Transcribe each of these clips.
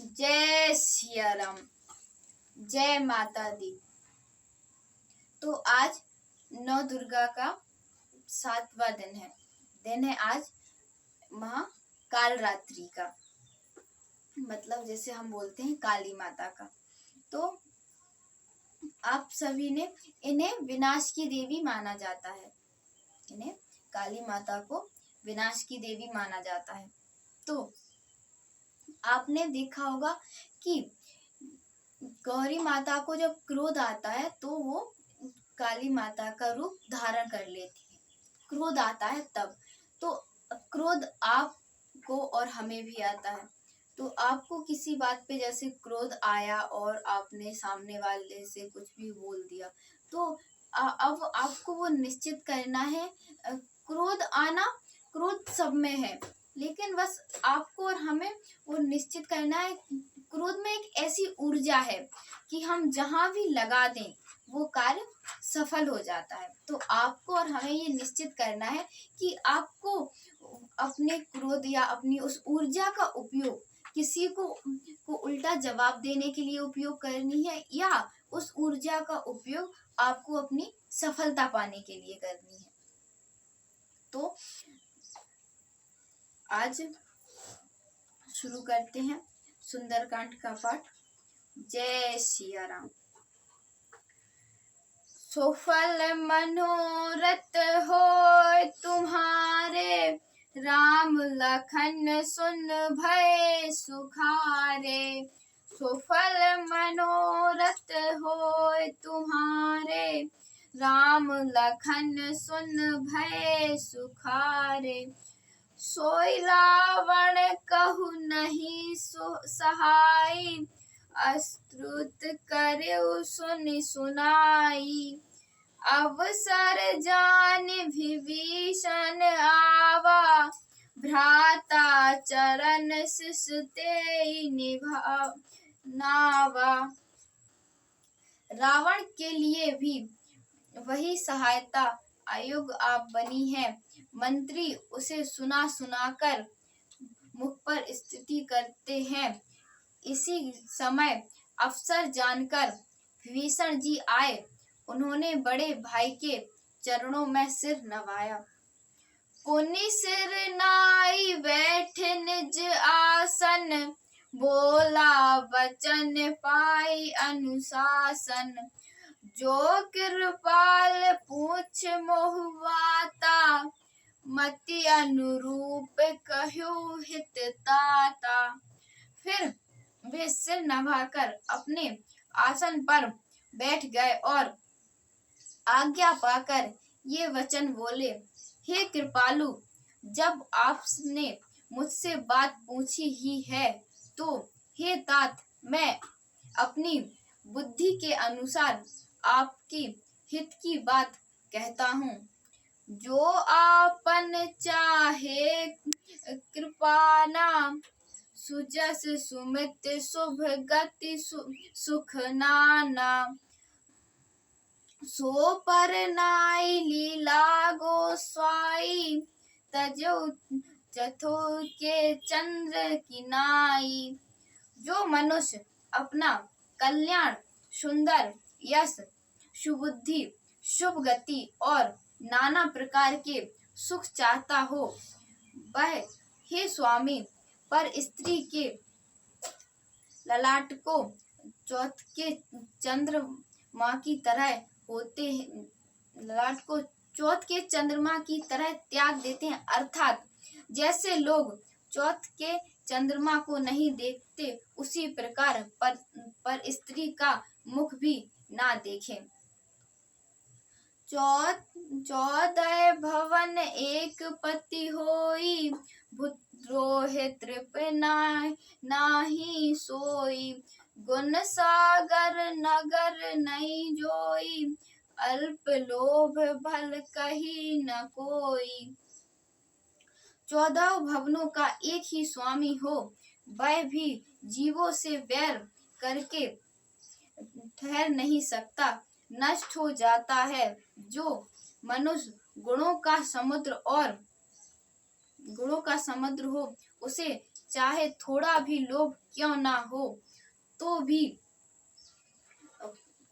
जय सिया राम। जय माता दी। तो आज नौ दुर्गा का 7वां दिन है आज महाकाल रात्रि का, मतलब जैसे हम बोलते हैं काली माता का। तो आप सभी ने इन्हें विनाश की देवी माना जाता है, इन्हें काली माता को विनाश की देवी माना जाता है। तो आपने देखा होगा कि गौरी माता को जब क्रोध आता है तो वो काली माता का रूप धारण कर लेती है। क्रोध आता है तब, तो क्रोध आपको और हमें भी आता है। तो आपको किसी बात पे जैसे क्रोध आया और आपने सामने वाले से कुछ भी बोल दिया, तो अब आपको वो निश्चित करना है। क्रोध सब में है, लेकिन बस आपको और हमें वो निश्चित करना है। क्रोध में एक ऐसी ऊर्जा है कि हम जहां भी लगा दें वो कार्य सफल हो जाता है। तो आपको और हमें ये निश्चित करना है कि आपको अपने क्रोध या अपनी उस ऊर्जा का उपयोग किसी को उल्टा जवाब देने के लिए उपयोग करनी है, या उस ऊर्जा का उपयोग आपको अपनी सफलता पाने के लिए करनी है। तो आज शुरू करते हैं सुंदरकांड का पाठ। जय सिया राम। सफल मनोरथ होय तुम्हारे, राम लखन सुन भय सुखारे। सफल मनोरथ होय तुम्हारे, राम लखन सुन भय सुखारे। सोई रावण कहु नहीं सहाय, अस्तुत करऊ सुनि सुनाई। अवसर जान विभीषण आवा, भ्राता चरण शिष तेहि निभावा। रावण के लिए भी वही सहायता आयोग आप बनी है। मंत्री उसे सुना सुनाकर मुख पर स्तुति करते हैं। इसी समय अवसर जानकर विभीषण जी आए। उन्होंने बड़े भाई के चरणों में सिर नवाया। पुनि सिर नाई बैठे निज आसन, बोला वचन पाई अनुशासन। जो कृपाल पूछ मोहि वाता, मति अनुरूप कहु हित ताता। फिर वे सिर नभाकर अपने आसन पर बैठ गए और आज्ञा पाकर ये वचन बोले। हे कृपालु, जब आपने मुझसे बात पूछी ही है, तो हे तात, मैं अपनी बुद्धि के अनुसार आपकी हित की बात कहता हूँ। जो आपन चाहे कृपाना, सुजस सुमित शुभ गति सुख नाना। सो पर नाई लीला गोसाई, तजो जथो के चंद्र की नाई। जो मनुष्य अपना कल्याण, सुंदर यश, सुबुद्धि, शुभ गति और नाना प्रकार के सुख चाहता हो, वह हे स्वामी पर स्त्री के ललाट को चौथ के चंद्रमा की तरह होते हैं, ललाट को चौथ के चंद्रमा की तरह त्याग देते हैं। अर्थात जैसे लोग चौथ के चंद्रमा को नहीं देखते, उसी प्रकार पर स्त्री का मुख भी ना देखें। 14 भवन एक पति होई, भुद्रोहे तृप नाही सोई। गुण सागर नगर नहीं जोई, अल्प लोभ भल कही न कोई। 14 भवनों का एक ही स्वामी हो, वह भी जीवों से वैर करके ठहर नहीं सकता, नष्ट हो जाता है। जो मनुष्य गुणों का समुद्र हो, उसे चाहे थोड़ा भी लोभ क्यों ना हो, तो भी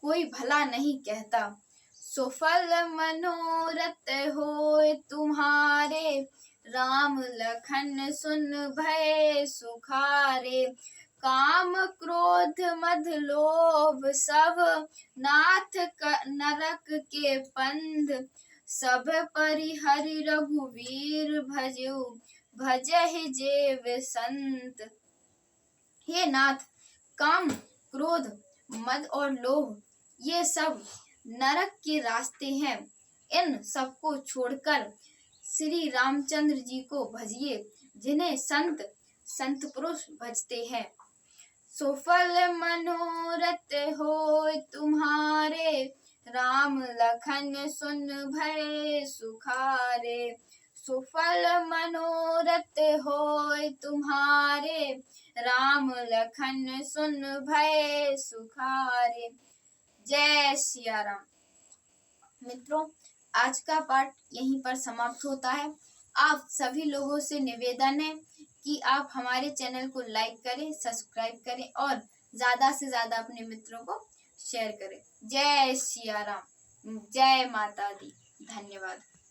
कोई भला नहीं कहता। सुफल मनोरथ होए तुम्हारे, राम लखन सुन भय सुखारे। काम क्रोध मद लोभ सब, नाथ नरक के पंध। सब परिहरि रघुवीर भजऊ, भजहि जेव संत। हे नाथ, काम क्रोध मद और लोभ ये सब नरक के रास्ते हैं। इन सबको छोड़कर श्री रामचंद्र जी को भजिए, जिन्हें संत संत पुरुष भजते हैं। सुफल मनोरथ होए तुम्हारे, राम लखन सुन भय सुखारे। सुफल मनोरथ होए तुम्हारे, राम लखन सुन भय सुखारे। जय सिया राम। मित्रों, आज का पाठ यहीं पर समाप्त होता है। आप सभी लोगों से निवेदन है कि आप हमारे चैनल को लाइक करें, सब्सक्राइब करें और ज्यादा से ज्यादा अपने मित्रों को शेयर करें। जय सिया राम, जय माता दी। धन्यवाद।